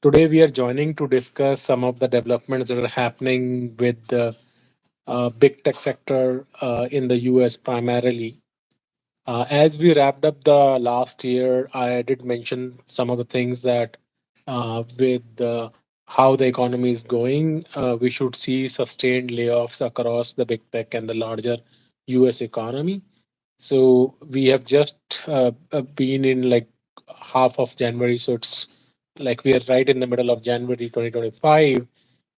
Today, we are joining to discuss some of the developments that are happening with the big tech sector in the US primarily. As we wrapped up the last year, I did mention some of the things that with how the economy is going, we should see sustained layoffs across the big tech and the larger US economy. So we have just been in like half of January. So it's like we are right in the middle of January 2025.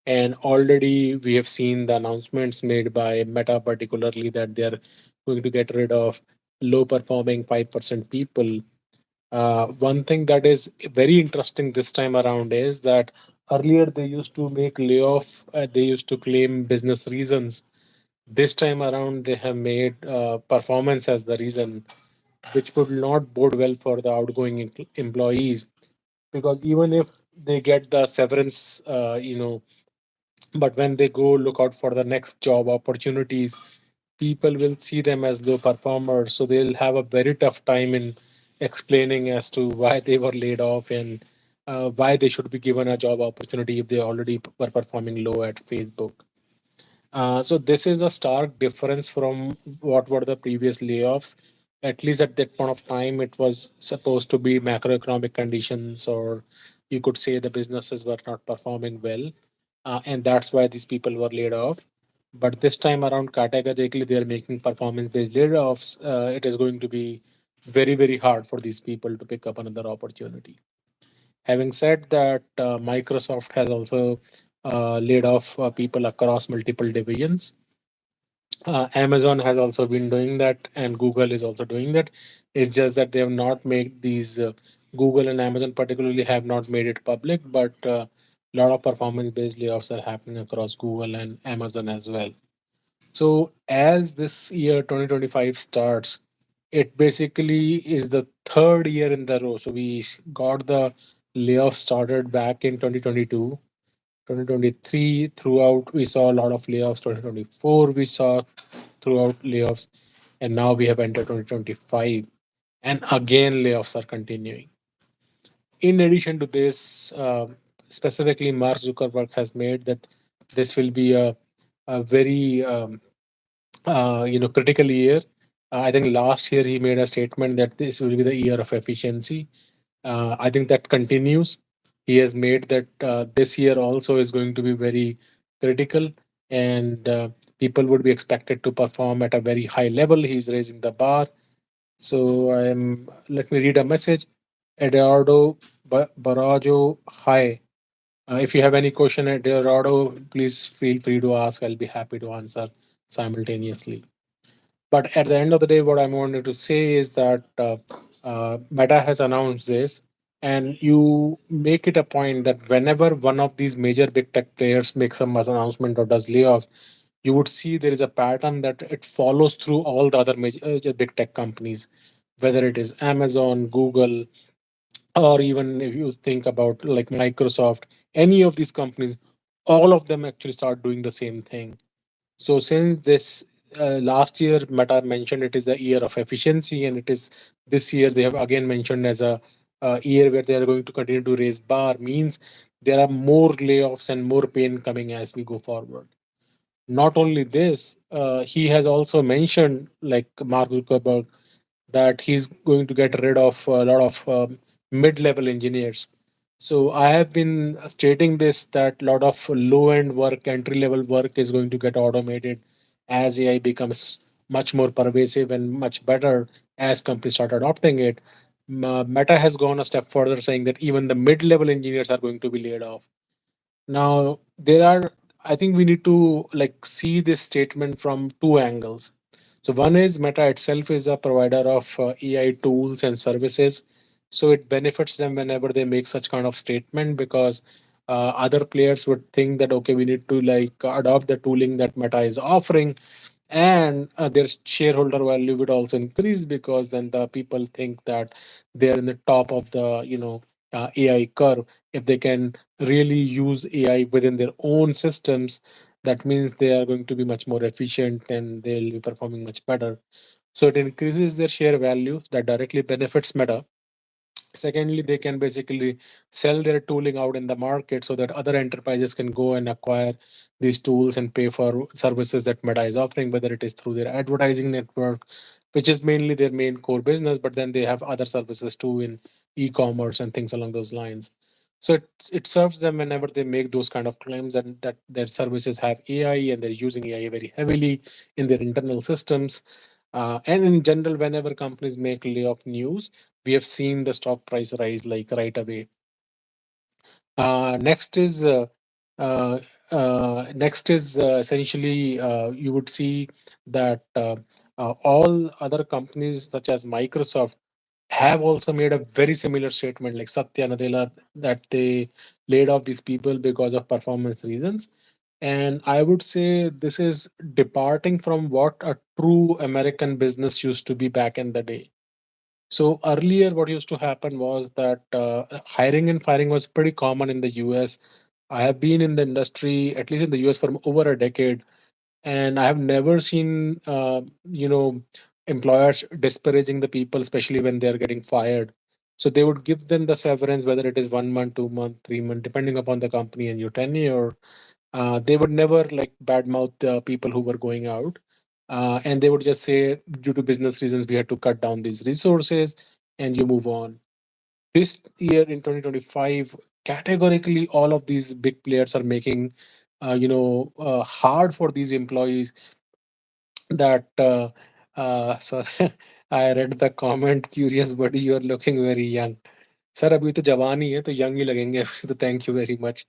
And already we have seen the announcements made by Meta, particularly that they're going to get rid of low performing 5% people. One thing that is very interesting this time around is that earlier they used to make layoff, they used to claim business reasons. This time around, they have made performance as the reason, which would not bode well for the outgoing employees, because even if they get the severance, but when they go look out for the next job opportunities, people will see them as low performers. So they'll have a very tough time in explaining as to why they were laid off and why they should be given a job opportunity if they already were performing low at Facebook. So this is a stark difference from what were the previous layoffs. At least at that point of time, it was supposed to be macroeconomic conditions, or you could say the businesses were not performing well, and that's why these people were laid off. But this time around, categorically, they are making performance-based layoffs. It is going to be very, very hard for these people to pick up another opportunity. Having said that, Microsoft has also laid off people across multiple divisions. Amazon has also been doing that, and Google is also doing that. It's just that they have not made these. Google and Amazon particularly have not made it public, but a lot of performance-based layoffs are happening across Google and Amazon as well. So as this year 2025 starts, it basically is the third year in the row. So we got the layoff started back in 2022. 2023 throughout we saw a lot of layoffs. 2024 we saw throughout layoffs, and now we have entered 2025, and again layoffs are continuing. In addition to this, specifically Mark Zuckerberg has made that this will be a very critical year. I think last year he made a statement that this will be the year of efficiency. I think that continues. He has made that this year also is going to be very critical, and people would be expected to perform at a very high level. He's raising the bar. So I'm. Let me read a message. Eduardo Barajo, hi. If you have any question, Eduardo, please feel free to ask. I'll be happy to answer simultaneously. But at the end of the day, what I wanted to say is that Meta has announced this, and you make it a point that whenever one of these major big tech players makes some announcement or does layoffs, you would see there is a pattern that it follows through all the other major big tech companies, whether it is Amazon, Google, or even if you think about like Microsoft, any of these companies, all of them actually start doing the same thing. So since this last year Meta mentioned it is the year of efficiency, and it is this year they have again mentioned as a year where they are going to continue to raise bar, means there are more layoffs and more pain coming as we go forward. Not only this, he has also mentioned, like Mark Zuckerberg, that he's going to get rid of a lot of mid-level engineers. So I have been stating this that a lot of low-end work, entry-level work is going to get automated as AI becomes much more pervasive and much better as companies start adopting it. Meta has gone a step further, saying that even the mid-level engineers are going to be laid off. Now, there are, I think we need to like see this statement from two angles. So one is Meta itself is a provider of AI tools and services. So it benefits them whenever they make such kind of statement, because other players would think that, okay, we need to like adopt the tooling that Meta is offering, and their shareholder value would also increase, because then the people think that they're in the top of the AI curve. If they can really use AI within their own systems, that means they are going to be much more efficient and they'll be performing much better. So it increases their share value, that directly benefits Meta. Secondly, they can basically sell their tooling out in the market so that other enterprises can go and acquire these tools and pay for services that Meta is offering, whether it is through their advertising network, which is mainly their main core business, but then they have other services too in e-commerce and things along those lines. So it serves them whenever they make those kind of claims and that their services have AI and they're using AI very heavily in their internal systems. And in general, whenever companies make layoff news, we have seen the stock price rise like right away. Next is uh, essentially you would see that all other companies such as Microsoft have also made a very similar statement like Satya Nadella that they laid off these people because of performance reasons. And I would say this is departing from what a true American business used to be back in the day. So earlier, what used to happen was that hiring and firing was pretty common in the US. I have been in the industry, at least in the US, for over a decade, and I have never seen, employers disparaging the people, especially when they are getting fired. So they would give them the severance, whether it is 1 month, 2 month, 3 month, depending upon the company and your tenure. They would never like badmouth the people who were going out. And they would just say, due to business reasons, we had to cut down these resources and you move on. This year in 2025, categorically, all of these big players are making, hard for these employees that so I read the comment, curious buddy, you are looking very young. Sir अभी तो जवान ही है तो young ही लगेंगे अभी तो thank you very much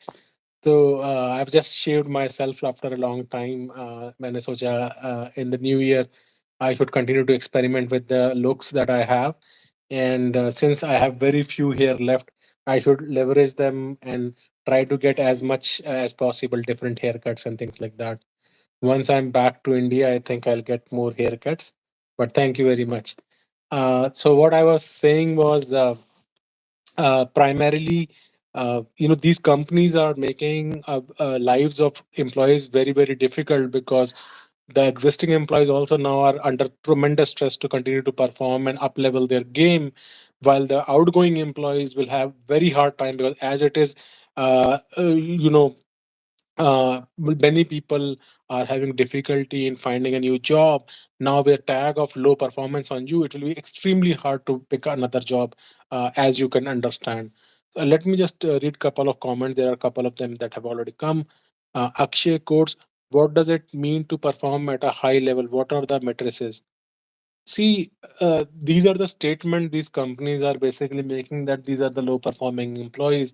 तो I have just shaved my self after a long time मैंने सोचा in the new year I should continue to experiment with the looks that I have. And since I have very few hair left, I should leverage them and try to get as much as possible different haircuts and things like that. Once I'm back to India, I think I'll get more haircuts. But thank you very much. So what I was saying was primarily, these companies are making lives of employees very, very difficult because the existing employees also now are under tremendous stress to continue to perform and up level their game, while the outgoing employees will have very hard time because as it is, many people are having difficulty in finding a new job. Now with a tag of low performance on you, it will be extremely hard to pick another job, as you can understand. Let me just read couple of comments. There are a couple of them that have already come. Akshay quotes, what does it mean to perform at a high level? What are the matrices? See, these are the statement these companies are basically making, that these are the low performing employees.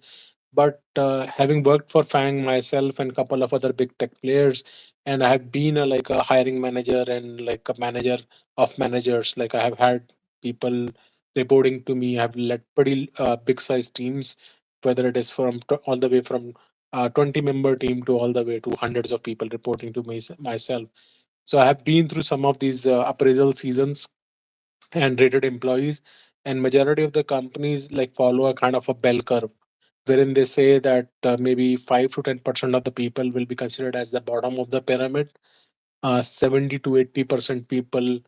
But having worked for Fang myself and couple of other big tech players, and I have been like a hiring manager and like a manager of managers. Like I have had people reporting to me. I have led pretty big size teams, whether it is from all the way from 20-member team to all the way to hundreds of people reporting to me myself. So I have been through some of these appraisal seasons and rated employees, and majority of the companies like follow a kind of a bell curve wherein they say that maybe 5 to 10% of the people will be considered as the bottom of the pyramid. 70 to 80% people,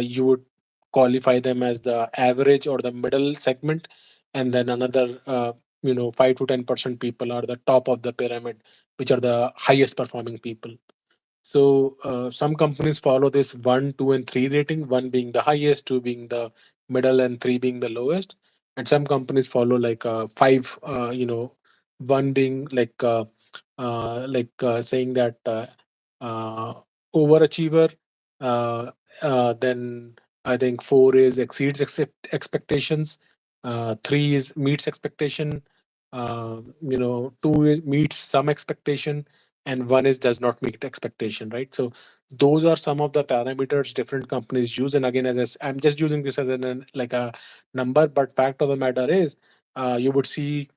you would qualify them as the average or the middle segment, and then another 5 to 10% people are the top of the pyramid, which are the highest performing people. So some companies follow this 1, 2, and 3 rating, one being the highest, two being the middle, and three being the lowest. And some companies follow like five, one being saying that uh, overachiever. Then I think 4 is exceeds expectations. 3 is meets expectation. 2 is meets some expectation, and one is does not meet expectation, right? So those are some of the parameters different companies use. And again, I'm just using this as like a number, but fact of the matter is, you would see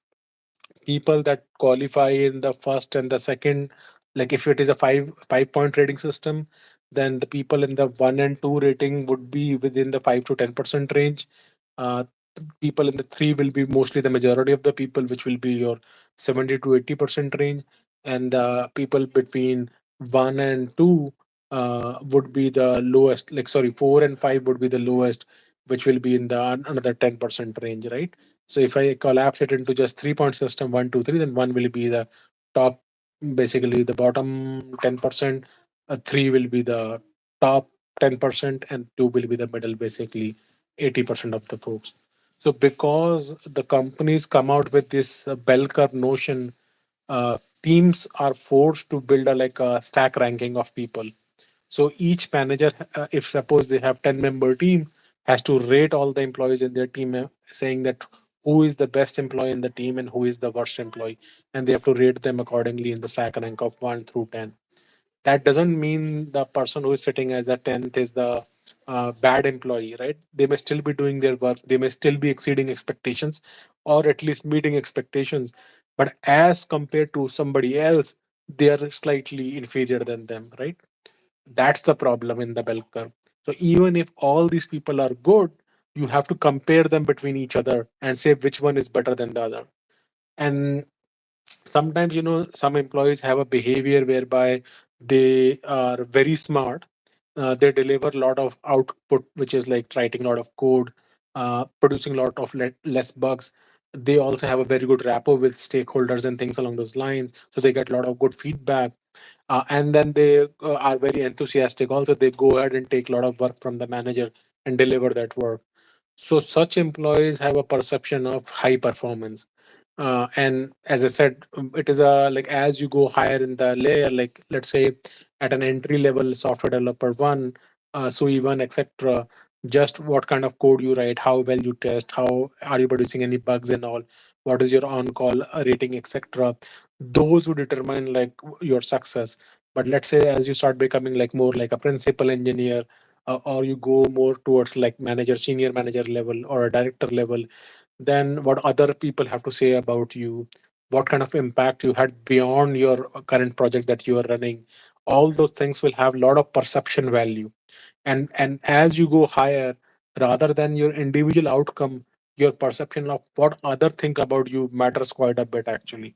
people that qualify in the first and the second. Like if it is a five point rating system, then the people in the 1 and 2 rating would be within the 5 to 10% range. uh, People in the 3 will be mostly the majority of the people, which will be your 70 to 80% range. And the people between 1 and 2 would be the lowest, like sorry, 4 and 5 would be the lowest, which will be in the another 10% range, right? So if I collapse it into just 3 point system, 1, 2, 3, then one will be the top, basically the bottom 10%, three will be the top 10%, and two will be the middle, basically 80% of the folks. So because the companies come out with this bell curve notion, teams are forced to build a like a stack ranking of people. So each manager, if suppose they have 10-member team, has to rate all the employees in their team, saying that who is the best employee in the team and who is the worst employee, and they have to rate them accordingly in the stack rank of 1 through 10. That doesn't mean the person who is sitting as a 10th is the bad employee, right? They may still be doing their work, they may still be exceeding expectations, or at least meeting expectations, but as compared to somebody else, they are slightly inferior than them, right? That's the problem in the bell curve. So even if all these people are good, you have to compare them between each other and say which one is better than the other. And sometimes, some employees have a behavior whereby they are very smart. They deliver a lot of output, which is like writing a lot of code, producing a lot of less bugs. They also have a very good rapport with stakeholders and things along those lines, so they get a lot of good feedback. And then they are very enthusiastic also. They go ahead and take a lot of work from the manager and deliver that work. So such employees have a perception of high performance. And as I said, it is a like as you go higher in the layer, like let's say at an entry level software developer one, so even etc. Just what kind of code you write, how well you test, how are you producing any bugs and all, what is your on-call rating, etc. Those would determine like your success. But let's say as you start becoming like more like a principal engineer, or you go more towards like manager, senior manager level or a director level, then what other people have to say about you, what kind of impact you had beyond your current project that you are running, all those things will have a lot of perception value. And as you go higher, rather than your individual outcome, your perception of what other think about you matters quite a bit actually.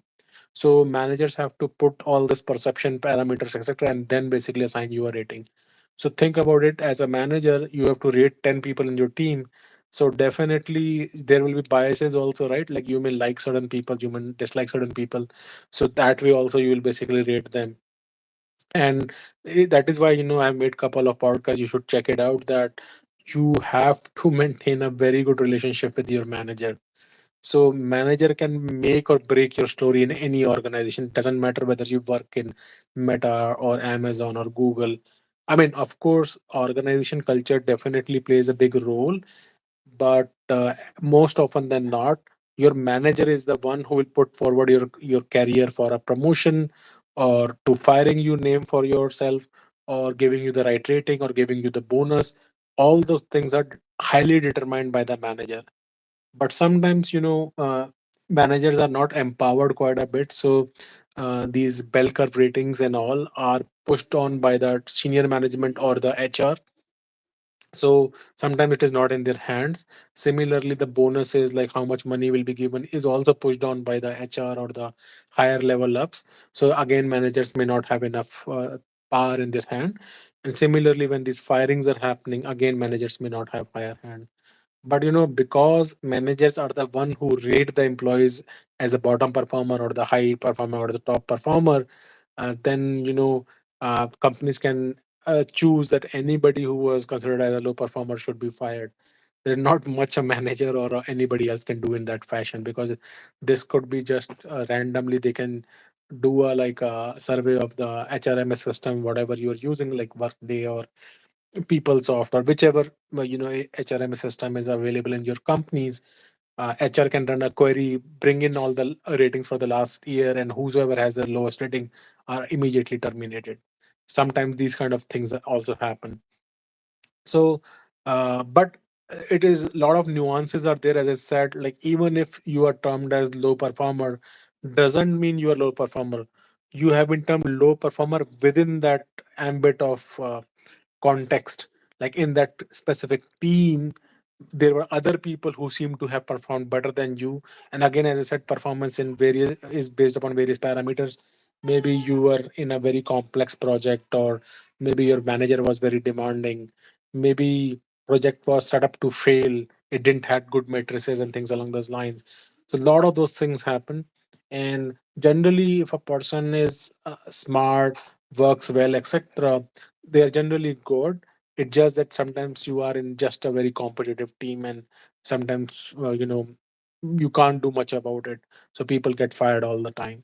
So managers have to put all this perception parameters, etc., and then basically assign you a rating. So think about it, as a manager, you have to rate 10 people in your team. So definitely there will be biases also, right? Like you may like certain people, you may dislike certain people. So that way also you will basically rate them. And that is why, I've made couple of podcasts. You should check it out, that you have to maintain a very good relationship with your manager. So manager can make or break your story in any organization. It doesn't matter whether you work in Meta or Amazon or Google. I mean, of course, organization culture definitely plays a big role, but most often than not, your manager is the one who will put forward your career for a promotion, or to firing you name for yourself, or giving you the right rating, or giving you the bonus. All those things are highly determined by the manager. But sometimes, managers are not empowered quite a bit, so these bell curve ratings and all are pushed on by the senior management or the HR. So sometimes it is not in their hands. Similarly, the bonuses, like how much money will be given, is also pushed on by the HR or the higher level ups. So again, managers may not have enough power in their hand. And similarly, when these firings are happening, again, managers may not have higher hand. But because managers are the one who rate the employees as a bottom performer or the high performer or the top performer, then companies can choose that anybody who was considered as a low performer should be fired. There's not much a manager or anybody else can do in that fashion, because this could be just randomly they can do a like a survey of the HRMS system, whatever you're using, like Workday or PeopleSoft or whichever HRMS system is available in your companies. HR can run a query, bring in all the ratings for the last year, and whosoever has the lowest rating are immediately terminated. Sometimes these kind of things also happen. So, but it is a lot of nuances are there. As I said, like even if you are termed as low performer, doesn't mean you are low performer. You have been termed low performer within that ambit of context. Like in that specific team, there were other people who seem to have performed better than you. And again, as I said, performance in various is based upon various parameters. Maybe you were in a very complex project, or maybe your manager was very demanding. Maybe project was set up to fail. It didn't have good matrices and things along those lines. So a lot of those things happen. And generally, if a person is smart, works well, etc., they are generally good. It's just that sometimes you are in just a very competitive team, and sometimes you can't do much about it. So people get fired all the time.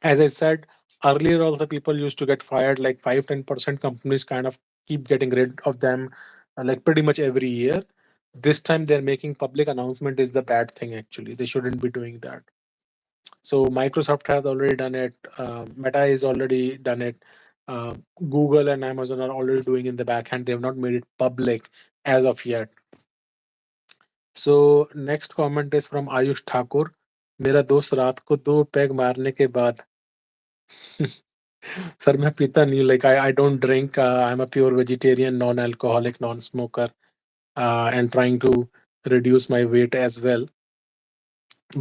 As I said earlier, also people used to get fired like 5-10%. Companies kind of keep getting rid of them like pretty much every year. This time they're making public announcement is the bad thing. Actually, they shouldn't be doing that. So Microsoft has already done it. Meta is already done it. Uh, Google and Amazon are already doing in the backhand. They have not made it public as of yet. So next comment is from Ayush Thakur. मेरा दोस्त रात को 2 peg मारने के बाद sir मैं पीता नहीं like I don't drink I am a pure vegetarian non alcoholic non smoker and trying to reduce my weight as well.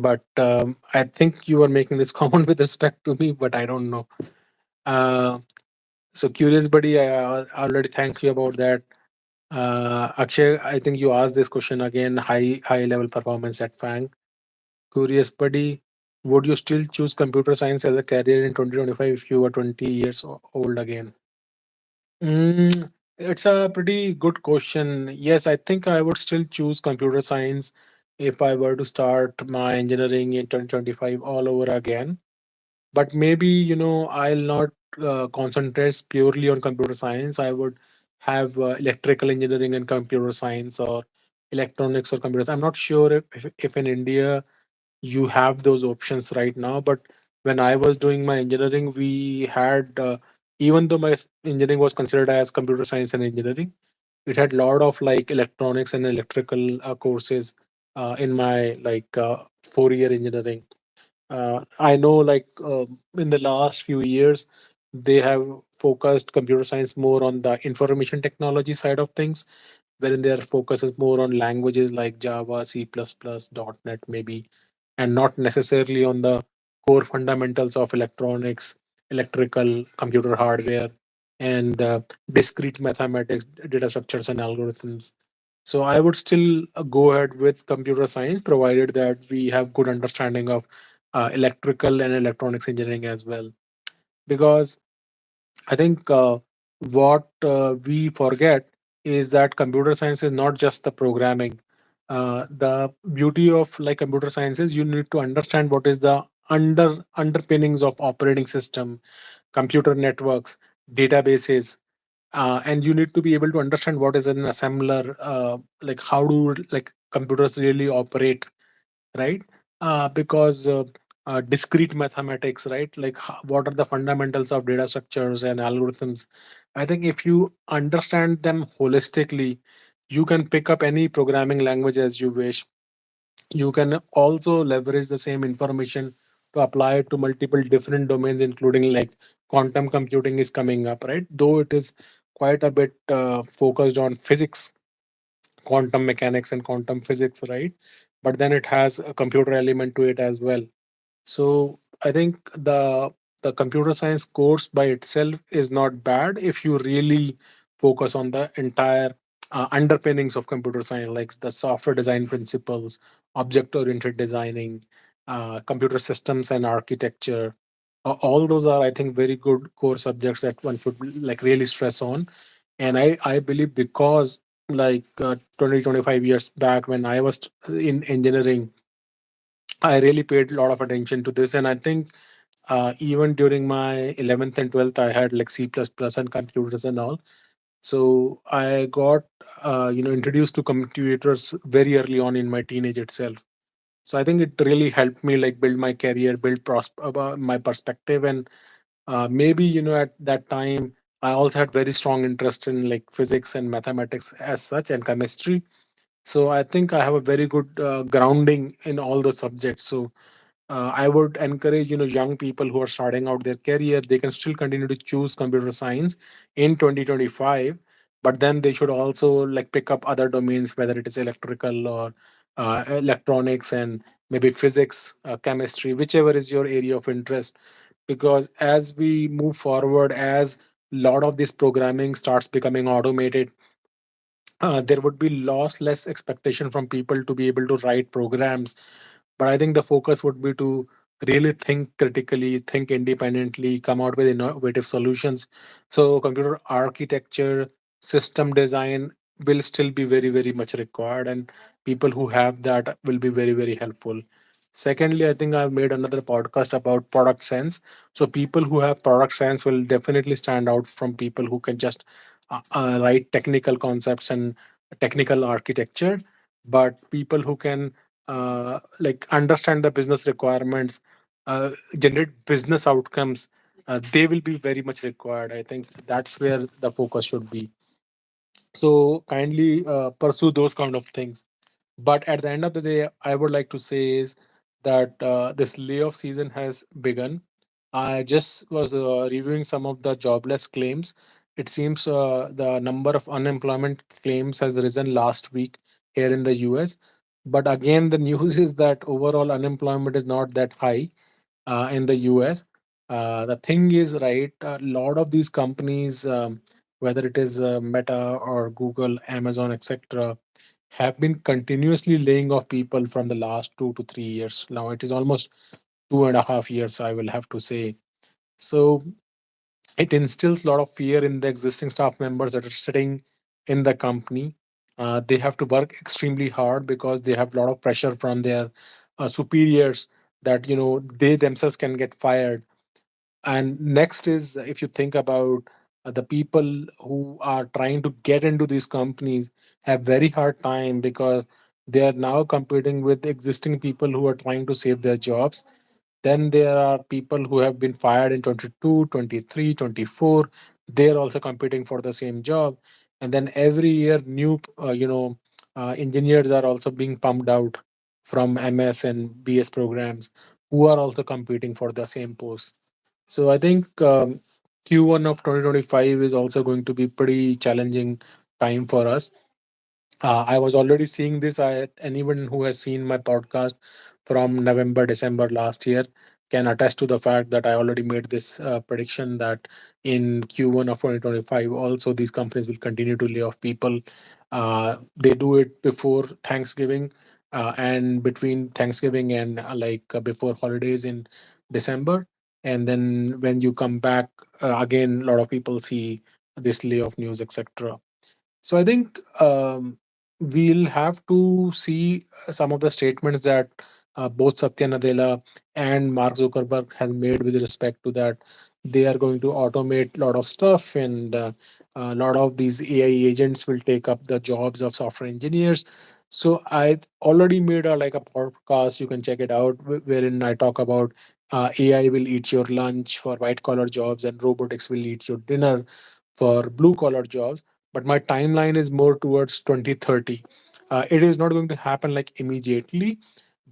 But I think you are making this comment with respect to me, but I don't know. Uh, so curious, buddy. I already thank you about that. Akshay, I think you asked this question again. High level performance at Fang. Curious, buddy. Would you still choose computer science as a career in 2025 if you were 20 years old again? It's a pretty good question. Yes, I think I would still choose computer science if I were to start my engineering in 2025 all over again. But maybe, I'll not concentrate purely on computer science. I would have electrical engineering and computer science, or electronics or computers. I'm not sure if in India you have those options right now, but when I was doing my engineering, we had even though my engineering was considered as computer science and engineering, it had a lot of like electronics and electrical courses in my 4-year engineering. I know in the last few years they have focused computer science more on the information technology side of things, wherein their focus is more on languages like Java, C++, .NET maybe, and not necessarily on the core fundamentals of electronics, electrical, computer hardware, and discrete mathematics, data structures, and algorithms. So I would still go ahead with computer science, provided that we have good understanding of electrical and electronics engineering as well. Because I think what we forget is that computer science is not just the programming. The beauty of like computer science is you need to understand what is the underpinnings of operating system, computer networks, databases, and you need to be able to understand what is an assembler, like how do like computers really operate, right? Because discrete mathematics, right? Like what are the fundamentals of data structures and algorithms? I think if you understand them holistically, you can pick up any programming language as you wish. You can also leverage the same information to apply it to multiple different domains, including like quantum computing is coming up, right? Though it is quite a bit focused on physics, quantum mechanics and quantum physics, right? But then it has a computer element to it as well. So I think the computer science course by itself is not bad if you really focus on the entire underpinnings of computer science, like the software design principles, object oriented designing, computer systems and architecture. All those are, I think, very good core subjects that one should like really stress on. And I believe because 20-25 years back when I was in engineering, I really paid a lot of attention to this. And I think even during my 11th and 12th, I had like C++ and computers and all. So I got, introduced to computers very early on in my teenage itself. So I think it really helped me like build my career, build my perspective. And maybe, at that time, I also had very strong interest in like physics and mathematics as such and chemistry. So I think I have a very good grounding in all the subjects. So I would encourage young people who are starting out their career. They can still continue to choose computer science in 2025, but then they should also like pick up other domains, whether it is electrical or electronics, and maybe physics, chemistry, whichever is your area of interest. Because as we move forward, as a lot of this programming starts becoming automated, there would be loss less expectation from people to be able to write programs, but I think the focus would be to really think critically, think independently, come out with innovative solutions. So computer architecture, system design will still be very very much required, and people who have that will be very very helpful. Secondly, I think I've made another podcast about product sense. So people who have product sense will definitely stand out from people who can just write technical concepts and technical architecture. But people who can like understand the business requirements, generate business outcomes, they will be very much required. I think that's where the focus should be. So kindly pursue those kind of things. But at the end of the day, I would like to say is that this layoff season has begun. I just was reviewing some of the jobless claims. It seems the number of unemployment claims has risen last week here in the US. But again, the news is that overall unemployment is not that high in the US. The thing is, right, a lot of these companies, whether it is Meta or Google, Amazon, etc., have been continuously laying off people from the last 2 to 3 years. Now it is almost 2.5 years, I will have to say. So it instills a lot of fear in the existing staff members that are sitting in the company. They have to work extremely hard because they have a lot of pressure from their superiors that they themselves can get fired. And next is, if you think about the people who are trying to get into these companies have very hard time because they are now competing with existing people who are trying to save their jobs. Then there are people who have been fired in 22, 23, 24. They're also competing for the same job. And then every year, new, engineers are also being pumped out from MS and BS programs who are also competing for the same post. So I think Q1 of 2025 is also going to be pretty challenging time for us. I was already seeing this. Anyone who has seen my podcast from November, December last year can attest to the fact that I already made this prediction that in Q1 of 2025, also these companies will continue to lay off people. They do it before Thanksgiving and between Thanksgiving and before holidays in December. And then when you come back, again, a lot of people see this layoff news, etc. So I think we'll have to see some of the statements that both Satya Nadella and Mark Zuckerberg have made with respect to that. They are going to automate a lot of stuff, and a lot of these AI agents will take up the jobs of software engineers. So I already made a podcast. You can check it out, wherein I talk about AI will eat your lunch for white collar jobs, and robotics will eat your dinner for blue collar jobs. But my timeline is more towards 2030. It is not going to happen like immediately,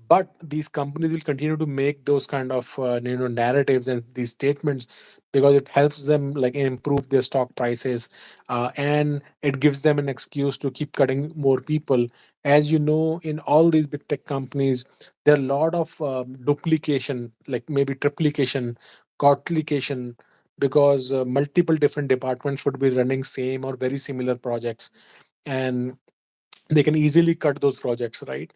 but these companies will continue to make those kind of narratives and these statements because it helps them like improve their stock prices, and it gives them an excuse to keep cutting more people. As you know, in all these big tech companies, there are a lot of duplication, like maybe triplication, quadplication, because multiple different departments would be running same or very similar projects, and they can easily cut those projects, right?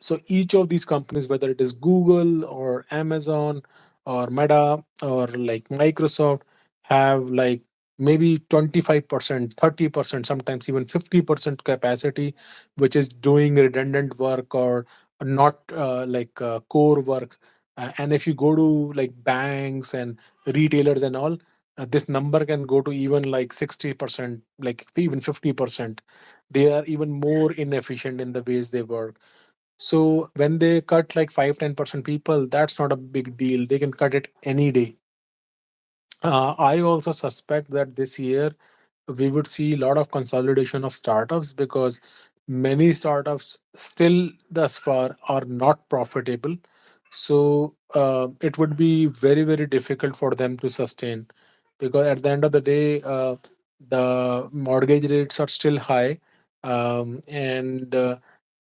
So each of these companies, whether it is Google or Amazon or Meta or like Microsoft, have like maybe 25%, 30%, sometimes even 50% capacity, which is doing redundant work or not core work. And if you go to like banks and retailers and all, this number can go to even like 60%, like even 50%. They are even more inefficient in the ways they work. So when they cut like 5-10% people, that's not a big deal. They can cut it any day. I also suspect that this year we would see a lot of consolidation of startups because many startups still thus far are not profitable. So it would be very, very difficult for them to sustain because at the end of the day, the mortgage rates are still high. And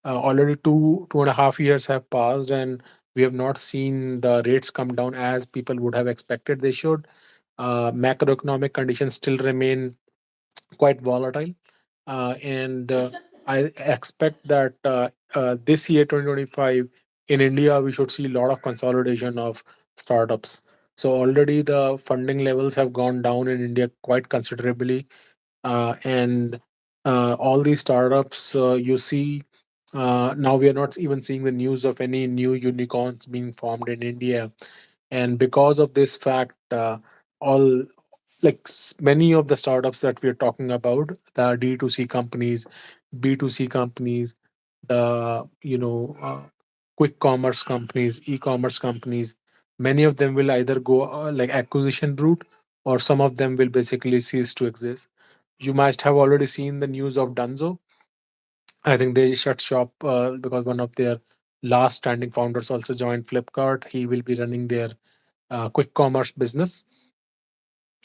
already 2.5 years have passed, and we have not seen the rates come down as people would have expected they should. Macroeconomic conditions still remain quite volatile. and I expect that this year 2025 in India we should see a lot of consolidation of startups. So already the funding levels have gone down in India quite considerably, and all these startups you see now we are not even seeing the news of any new unicorns being formed in India. And because of this fact, all many of the startups that we are talking about, the D2C companies, B2C companies, the quick commerce companies, e-commerce companies, many of them will either go like acquisition route, or some of them will basically cease to exist. You must have already seen the news of Dunzo. I think they shut shop because one of their last standing founders also joined Flipkart. He will be running their quick commerce business.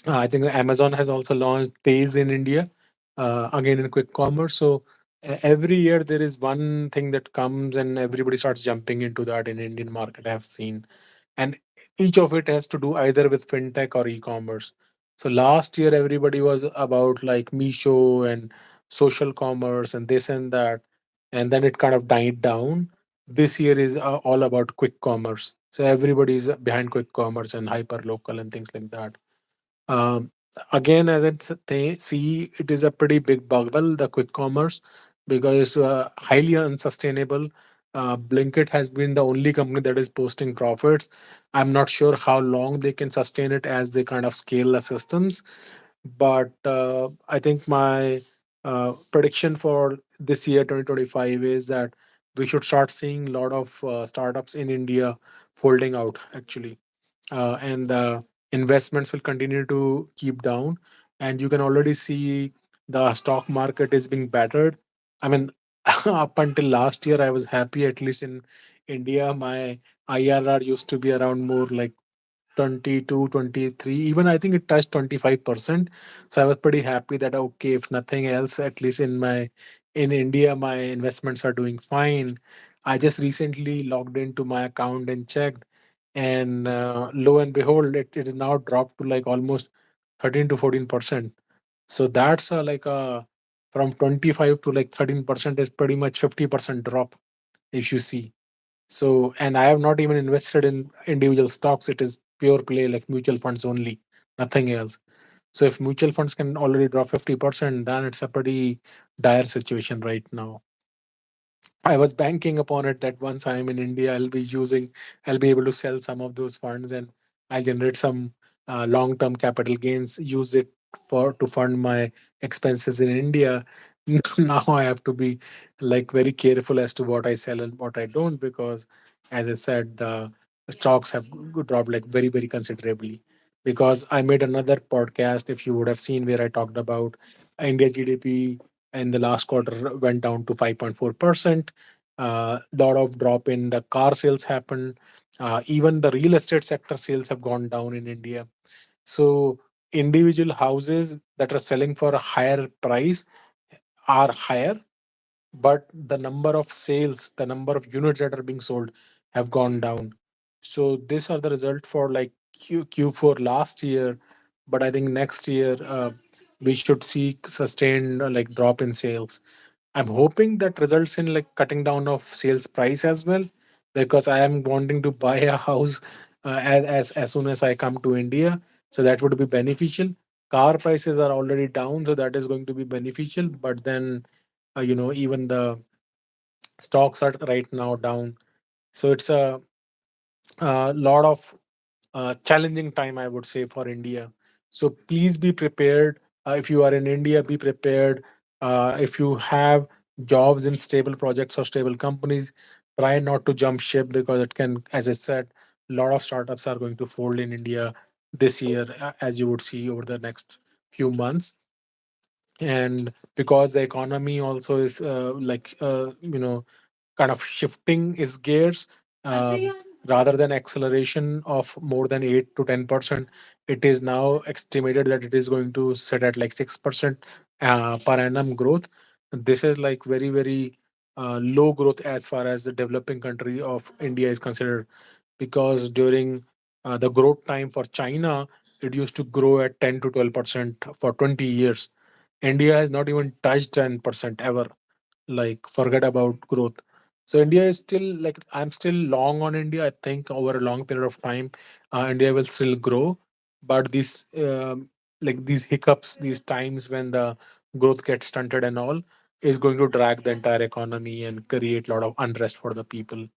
I think Amazon has also launched Days in India, again in quick commerce. So every year there is one thing that comes and everybody starts jumping into that in Indian market. I've seen, and each of it has to do either with fintech or e-commerce. So last year everybody was about like Misho and social commerce and this and that, and then it kind of died down. This year is all about quick commerce. So everybody is behind quick commerce and hyper local and things like that. um, Again, as I see, it is a pretty big bubble, the quick commerce, because it's highly unsustainable. Blinkit has been the only company that is posting profits. I'm not sure how long they can sustain it as they kind of scale the systems. But I think my prediction for this year, 2025, is that we should start seeing a lot of startups in India folding out, actually, and the investments will continue to keep down, and you can already see the stock market is being battered. I mean, up until last year I was happy, at least in India my IRR used to be around more like 22, 23, even I think it touched 25%. So I was pretty happy that okay, if nothing else, at least in India my investments are doing fine. I just recently logged into my account and checked, and lo and behold, it is now dropped to like almost 13 to 14%. So that's like a from 25 to like 13% is pretty much 50% drop, if you see. So, and I have not even invested in individual stocks. It is pure play like mutual funds only, nothing else. So, if mutual funds can already drop 50%, then it's a pretty dire situation right now. I was banking upon it that once I'm in India, I'll be able to sell some of those funds and I'll generate some long-term capital gains, use it for to fund my expenses in India. Now I have to be like very careful as to what I sell and what I don't, because, as I said, the stocks have dropped like very, very considerably. Because I made another podcast, if you would have seen, where I talked about India GDP in the last quarter went down to 5.4%. Lot of drop in the car sales happened. Even the real estate sector sales have gone down in India. So individual houses that are selling for a higher price are higher, but the number of sales, the number of units that are being sold have gone down. So these are the result for like Q4 last year, but I think next year we should see sustained like drop in sales. I'm hoping that results in like cutting down of sales price as well, because I am wanting to buy a house as soon as I come to India. So that would be beneficial. Car prices are already down, so that is going to be beneficial. But then, even the stocks are right now down. So it's a lot of challenging time, I would say, for India. So please be prepared. If you are in India, be prepared. If you have jobs in stable projects or stable companies, try not to jump ship, because it can, as I said, a lot of startups are going to fold in India this year, as you would see over the next few months. And because the economy also is kind of shifting its gears, rather than acceleration of more than 8 to 10%, it is now estimated that it is going to set at like 6% per annum growth. This is like very, very low growth as far as the developing country of India is considered, because during the growth time for China, it used to grow at 10 to 12% for 20 years. India has not even touched 10% ever. Like, forget about growth. So India is still, like, I'm still long on India. I think over a long period of time, India will still grow. But these like these hiccups, these times when the growth gets stunted and all, is going to drag the entire economy and create a lot of unrest for the people.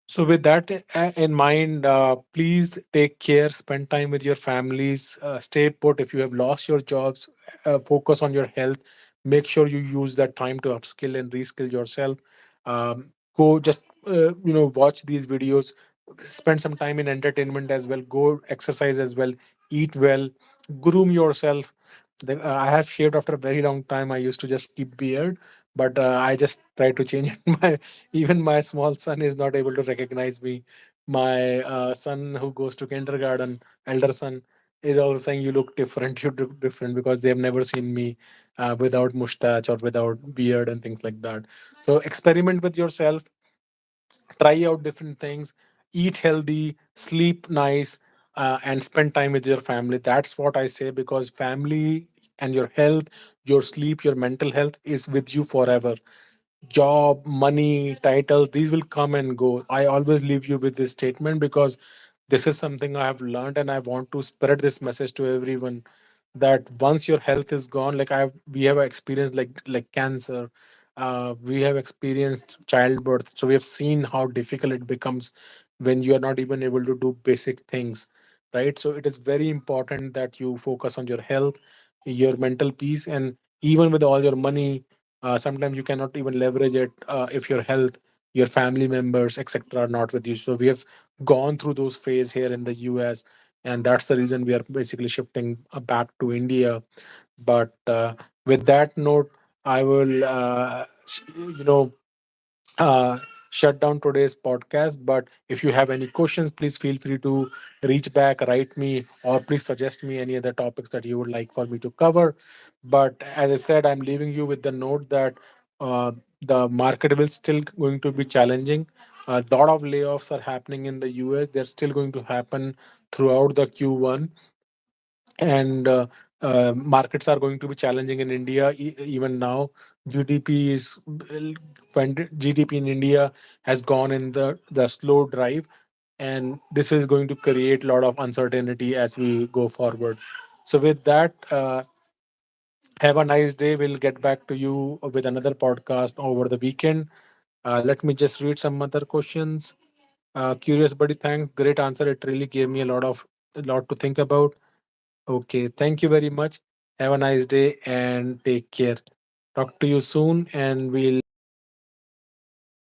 So, with that in mind, please take care, spend time with your families, stay put. If you have lost your jobs, focus on your health. Make sure you use that time to upskill and reskill yourself. Go just, watch these videos, spend some time in entertainment as well, go exercise as well, eat well, groom yourself. I have shaved after a very long time. I used to just keep beard, but I just try to change it. Even my small son is not able to recognize me. My son who goes to kindergarten, elder son, is also saying, "You look different. You look different," because they have never seen me without mustache or without beard and things like that. So experiment with yourself, try out different things, eat healthy, sleep nice, and spend time with your family. That's what I say, because family and your health, your sleep, your mental health is with you forever. Job, money, title, these will come and go. I always leave you with this statement, because this is something I have learned, and I want to spread this message to everyone, that once your health is gone, like we have experienced, like cancer, we have experienced childbirth, so we have seen how difficult it becomes when you are not even able to do basic things, right? So it is very important that you focus on your health, your mental peace. And even with all your money, sometimes you cannot even leverage it if your health, your family members, etc., are not with you. So we have gone through those phase here in the US, and that's the reason we are basically shifting back to India. But with that note, I will uh, shut down today's podcast. But if you have any questions, please feel free to reach back, write me, or please suggest me any other topics that you would like for me to cover. But as I said, I'm leaving you with the note that the market will still going to be challenging. A lot of layoffs are happening in the US. They're still going to happen throughout the Q1. And markets are going to be challenging in India even now. GDP is when GDP in India has gone in the slow drive, and this is going to create a lot of uncertainty as we go forward. So with that, have a nice day. We'll get back to you with another podcast over the weekend. Let me just read some other questions. Curious buddy, thanks. Great answer. It really gave me a lot to think about. Okay, thank you very much. Have a nice day and take care. Talk to you soon, and we'll